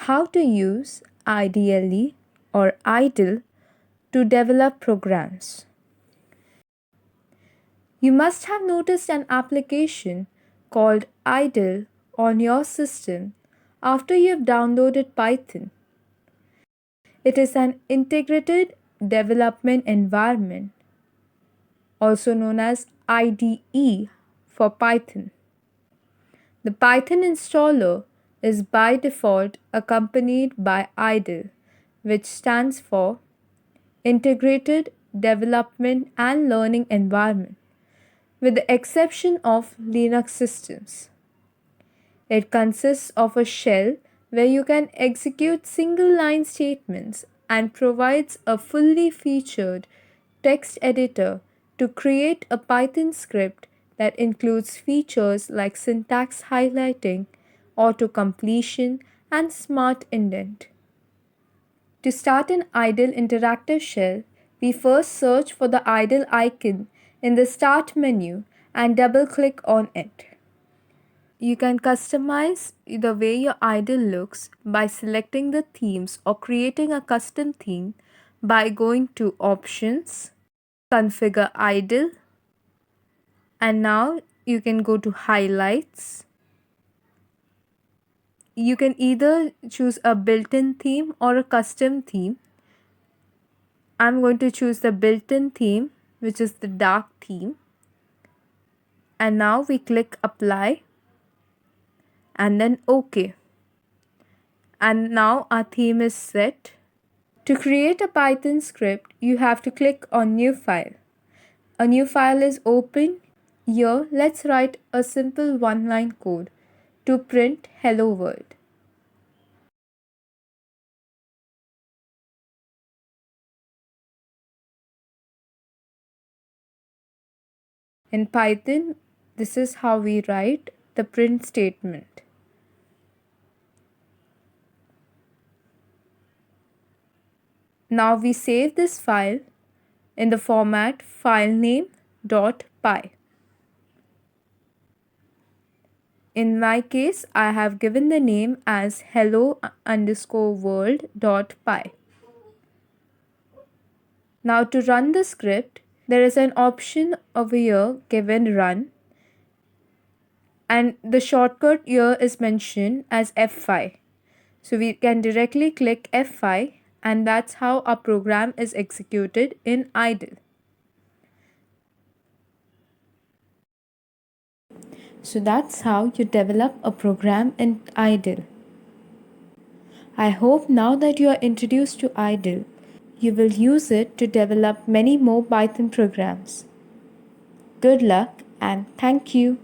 how to use ideally or idle to develop programs. You must have noticed an application called idle on your system after you have downloaded Python. It is an integrated development environment, also known as IDE for Python. The Python installer is by default accompanied by IDLE, which stands for Integrated Development and Learning Environment, with the exception of Linux systems. It consists of a shell where you can execute single line statements and provides a fully featured text editor to create a Python script that includes features like syntax highlighting, auto completion, and smart indent. To start an idle interactive shell, we first search for the idle icon in the Start menu and double click on it. You can customize the way your idle looks by selecting the themes or creating a custom theme by going to Options, Configure Idle, and now you can go to Highlights. You can either choose a built-in theme or a custom theme. I'm going to choose the built-in theme, which is the dark theme. And now we click Apply and then OK. And now our theme is set. To create a Python script, you have to click on New File. A new file is open. Here, let's write a simple one-line code to print Hello World. In Python, this is how we write the print statement. Now we save this file in the format filename.py. In my case, I have given the name as hello_world.py. Now to run the script, there is an option over here given run, and the shortcut here is mentioned as F5. So we can directly click F5, and that's how our program is executed in idle. So that's how you develop a program in idle. I hope now that you are introduced to idle, you will use it to develop many more Python programs. Good luck and thank you.